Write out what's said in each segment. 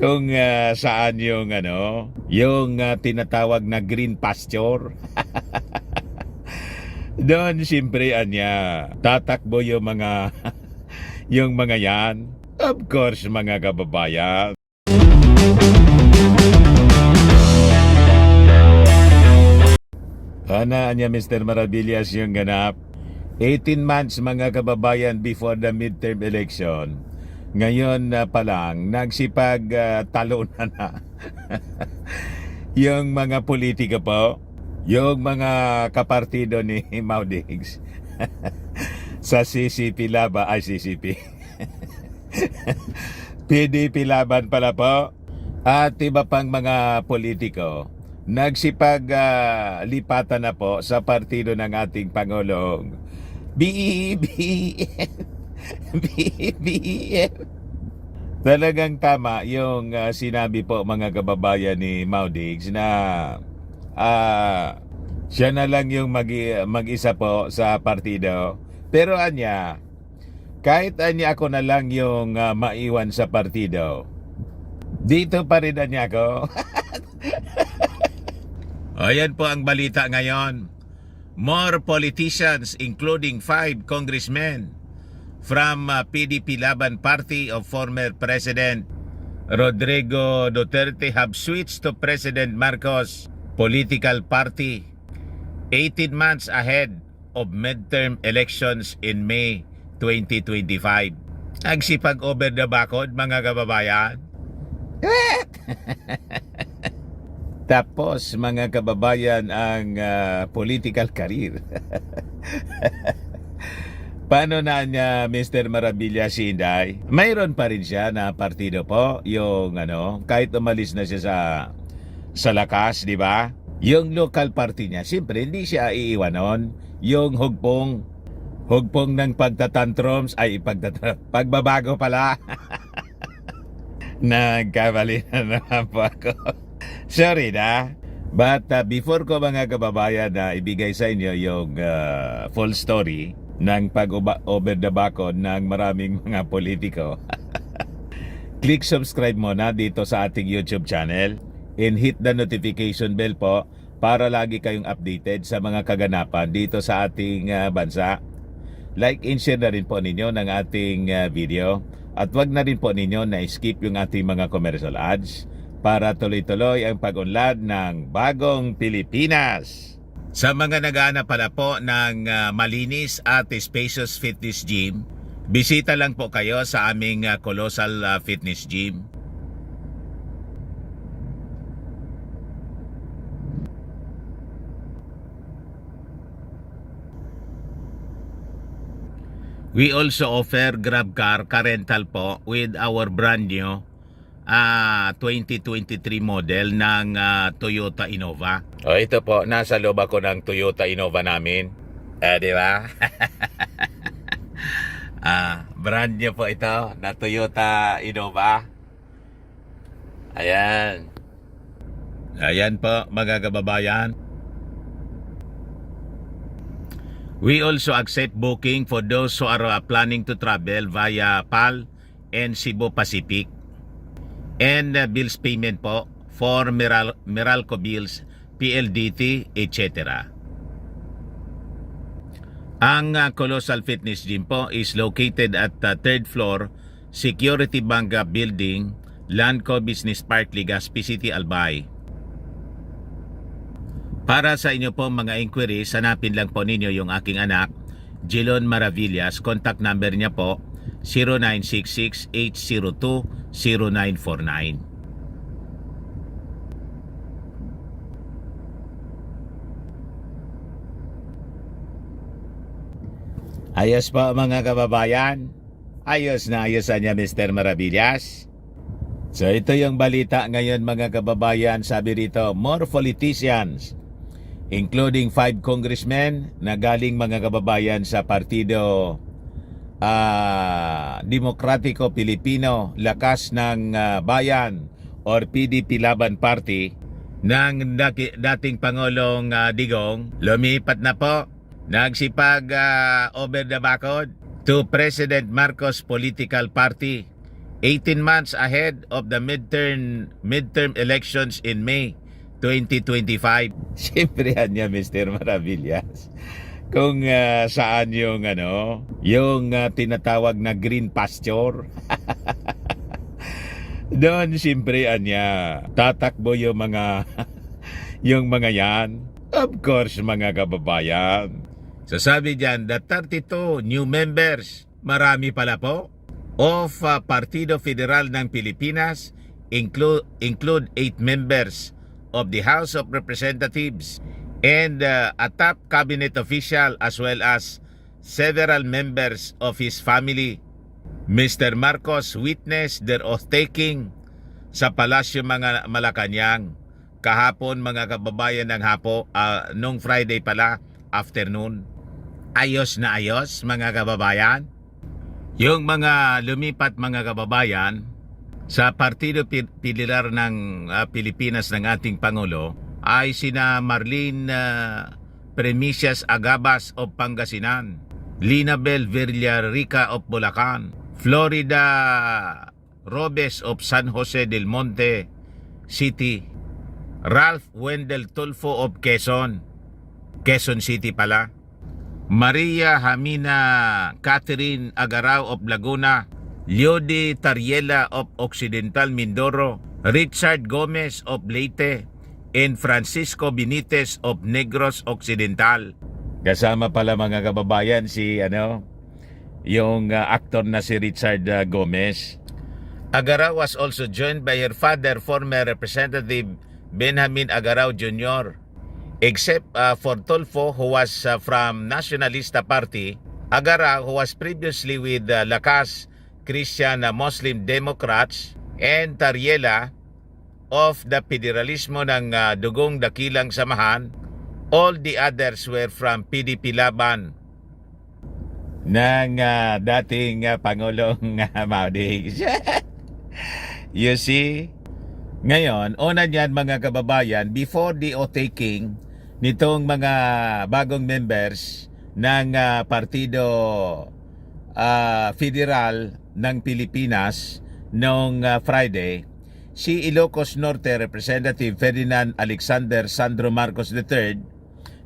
kung saan yung yung tinatawag na green pasture. Doon siyempre tatakbo yung mga yung mga yan. Of course mga kababayan. Anya Mr. Maravillas yung ganap. 18 months mga kababayan before the midterm election. Ngayon pa lang nagsipag talunan na yung mga politika po, yung mga kapartido ni Maudigs sa CCP laban, ay CCP PDP laban pala po, at iba pang mga politiko nagsipag lipatan na po sa partido ng ating Pangulong BBM. BBM. Talagang tama yung sinabi po mga kababayan ni Maudigs na siya na lang yung mag-isa po sa partido. Pero kahit ako na lang yung maiwan sa partido, dito pa rin ako. Ayan po ang balita ngayon. More politicians including 5 congressmen from PDP Laban Party of former President Rodrigo Duterte have switched to President Marcos political party 18 months ahead of midterm elections in May 2025. Nagsipag over the bakod mga kababayan. Tapos mga kababayan ang political career. Paano na Mr. Maravillas si Inday? Mayroon pa rin siya na partido po, yung kahit umalis na siya sa lakas, di ba? Yung local party niya, siyempre hindi siya iiwanon. Yung hugpong ng pagtatantrums, pagbabago pala. Nagkamali na naman po ako. Sorry na. But before ko mga kababayan na ibigay sa inyo yung full story ng pag-over the bakod ng maraming mga politiko, click subscribe muna dito sa ating YouTube channel and hit the notification bell po para lagi kayong updated sa mga kaganapan dito sa ating bansa. Like and share na rin po ninyo ng ating video at wag na rin po ninyo na skip yung ating mga commercial ads para tuloy-tuloy ang pag-unlad ng bagong Pilipinas. Sa mga naghahanap pala po ng malinis at spacious fitness gym, bisita lang po kayo sa aming Colossal Fitness Gym. We also offer Grab car rental po with our brand new 2023 model ng Toyota Innova. O ito po, nasa loob ako ng Toyota Innova namin. Di ba? Brand new po ito na Toyota Innova. Ayan. Ayan po mga kababayan. We also accept booking for those who are planning to travel via PAL and Cebu Pacific. And bills payment po for Meralco bills, PLDT, etc. Ang Colossal Fitness Gym po is located at the 3rd floor, Security Banga Building, Lanco Business Park, Legazpi City, Albay. Para sa inyo po mga inquiries, hanapin lang po ninyo yung aking anak, Jelon Maravillas. Contact number niya po 0966-802-0949. Ayos po mga kababayan. Ayos na niya Mr. Maravillas. So ito yung balita ngayon mga kababayan. Sabi rito, more politicians including 5 congressmen na galing mga kababayan sa partido Demokratiko Pilipino Lakas ng Bayan or PDP Laban Party ng dating Pangulong Digong, lumipat na po, nagsipag over the bakod to President Marcos Political Party 18 months ahead of the midterm elections in May 2025. Siyempre niya, Mr. Maravillas. Kung saan yung tinatawag na green pasture. Doon siyempre niya tatakbo yung mga yung mga yan. Of course, mga kababayan. So sabi diyan, the 32 new members, marami pala po, of Partido Federal ng Pilipinas include 8 members of the House of Representatives and a top cabinet official as well as several members of his family. Mr. Marcos witnessed their oath-taking sa Palasyo Malacanang kahapon, mga kababayan, ng nung Friday pala afternoon. Ayos na ayos, mga kababayan. Yung mga lumipat, mga kababayan, sa Partido Federal ng Pilipinas ng ating Pangulo ay sina Marlene Premicias Agabas of Pangasinan, Linabel Villarica of Bulacan, Florida Robes of San Jose del Monte City, Ralph Wendell Tulfo of Quezon City pala, Maria Hamina Catherine Agarao of Laguna, Leody Tariela of Occidental Mindoro, Richard Gomez of Leyte, and Francisco Benitez of Negros Occidental. Kasama pala, mga kababayan, si yung actor na si Richard Gomez. Agarao was also joined by her father, former Representative Benjamin Agarao Jr. Except for Tulfo, who was from Nacionalista Party, Agarao, who was previously with Lakas Christian Muslim Democrats, and Tariela of the Federalismo ng Dugong Dakilang Samahan, all the others were from PDP Laban ng dating Pangulong Maudi. You see? Ngayon, una niyan, mga kababayan, before the oath-taking nitong mga bagong members ng Partido Federal ng Pilipinas noong Friday, si Ilocos Norte Representative Ferdinand Alexander Sandro Marcos III,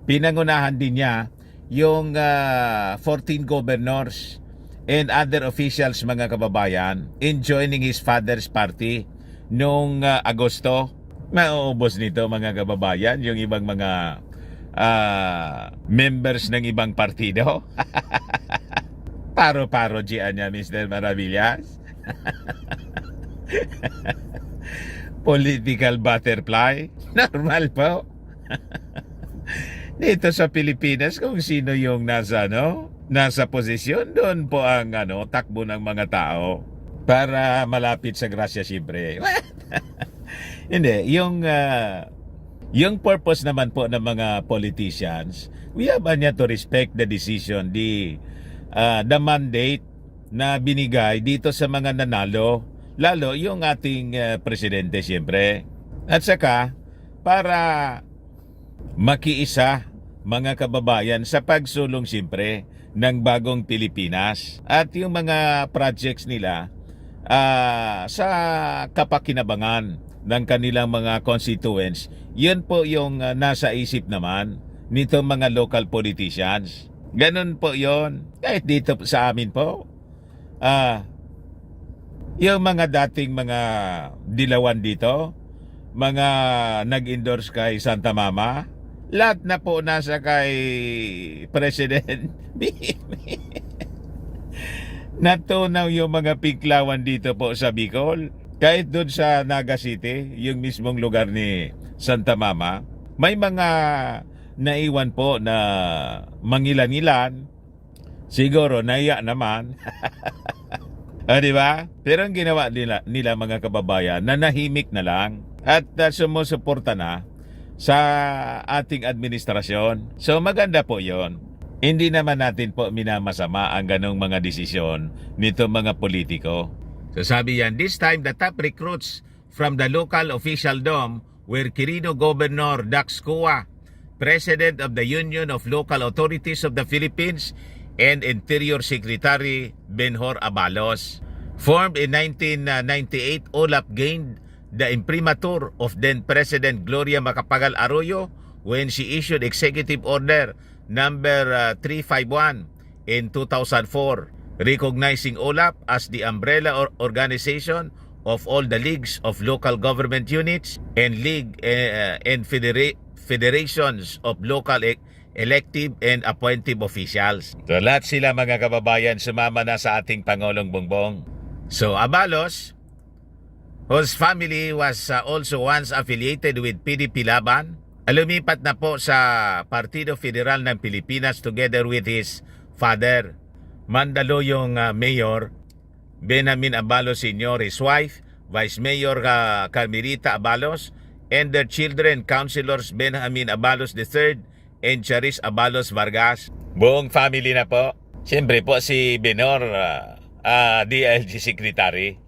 pinangunahan din niya yung 14 governors and other officials, mga kababayan, in joining his father's party noong Agosto. Mauubos nito, mga kababayan, yung ibang mga members ng ibang partido. Paro-paro diyan niya, Mr. Maravillas. Political butterfly. Normal po. Dito sa Pilipinas, kung sino yung nasa posisyon, doon po ang takbo ng mga tao para malapit sa grasya, siyempre. Hindi, yung purpose naman po ng mga politicians, we have to respect the decision, the mandate na binigay dito sa mga nanalo, lalo yung ating presidente, siyempre. At saka, para makiisa, mga kababayan, sa pagsulong, siyempre, ng bagong Pilipinas at yung mga projects nila sa kapakinabangan ng kanilang mga constituents. Yun po yung nasa isip naman nitong mga local politicians. Ganun po yon. Kahit dito sa amin po, yung mga dating mga dilawan dito, mga nag-endorse kay Santa Mama, lahat na po nasa kay President Bimi. Natunaw yung mga piklawan dito po sa Bicol. Kahit doon sa Naga City, yung mismong lugar ni Santa Mama, may mga naiwan po na mangilan-ilan. Siguro naiya naman. Di ba? Pero ang ginawa nila, mga kababayan, nanahimik na lang at sumusuporta na sa ating administrasyon. So maganda po yon. Hindi naman natin po minamasama ang ganong mga desisyon nito mga politiko. So sabi yan, this time the top recruits from the local officialdom were Quirino Governor Dax Cua, President of the Union of Local Authorities of the Philippines, and Interior Secretary Benhor Abalos. Formed in 1998, OLAP gained the imprimatur of then President Gloria Macapagal Arroyo when she issued Executive Order number 351 in 2004, recognizing OLAP as the umbrella organization of all the leagues of local government units and league and federations of local elective and appointive officials. So lahat sila mga kababayan sumama na sa ating Pangulong Bongbong. So Abalos, whose family was also once affiliated with PDP Laban, lumipat na po sa Partido Federal ng Pilipinas together with his father, Mandaluyong Mayor Benjamin Abalos Sr., his wife, Vice Mayor Carmelita Abalos, and their children, Councilors Benjamin Abalos III and Charis Abalos Vargas. Buong family na po. Siyempre po si Benor, DILG Secretary.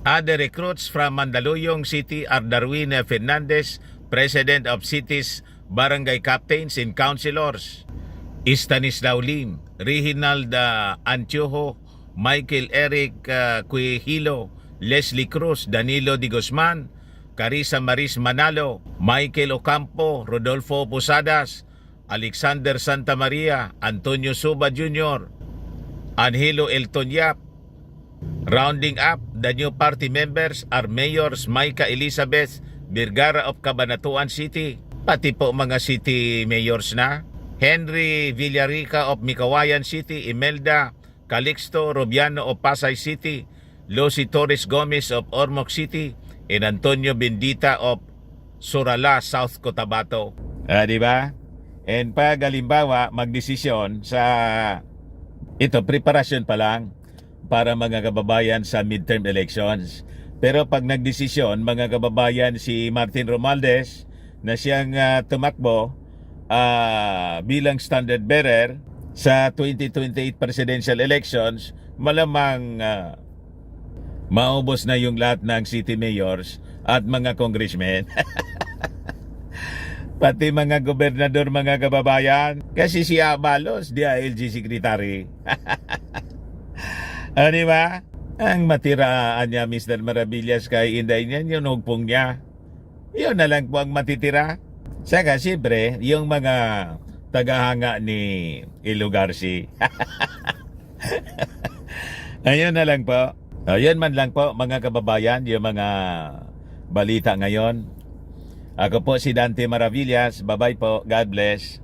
Other recruits from Mandaluyong City are Darwin Fernandez, President of Cities Barangay Captains and Councilors, Stanislao Lim, Reginald Antiojo, Michael Eric Cuihilo, Leslie Cruz, Danilo Di Guzman, Carissa Maris Manalo, Michael Ocampo, Rodolfo Posadas, Alexander Santa Maria, Antonio Suba Jr., Angelo Elton Yap. Rounding up, the new party members are Mayors Maika Elizabeth Vergara of Cabanatuan City, pati po mga city mayors na, Henry Villarica of Micawayan City, Imelda Calixto Robiano of Pasay City, Lucy Torres Gomez of Ormoc City, and Antonio Bendita of Surala, South Cotabato. Di ba? And pag halimbawa magdesisyon sa ito, preparasyon pa lang para mga kababayan sa midterm elections. Pero pag nagdesisyon mga kababayan si Martin Romualdez na siyang tumakbo bilang standard bearer sa 2028 presidential elections, malamang maubos na yung lahat ng city mayors at mga congressmen. Pati mga gobernador mga kababayan. Kasi si Abalos, DILG Secretary. Di ba? Ang matiraan niya, Mr. Maravillas, kay Inday niya, yung hugpong niya. Yun na lang po ang matitira. Saka siyempre, yung mga tagahanga ni Ilugarsi. Ayun na lang po. Ayun man lang po, mga kababayan, yung mga balita ngayon. Ako po si Dante Maravillas. Bye-bye po. God bless.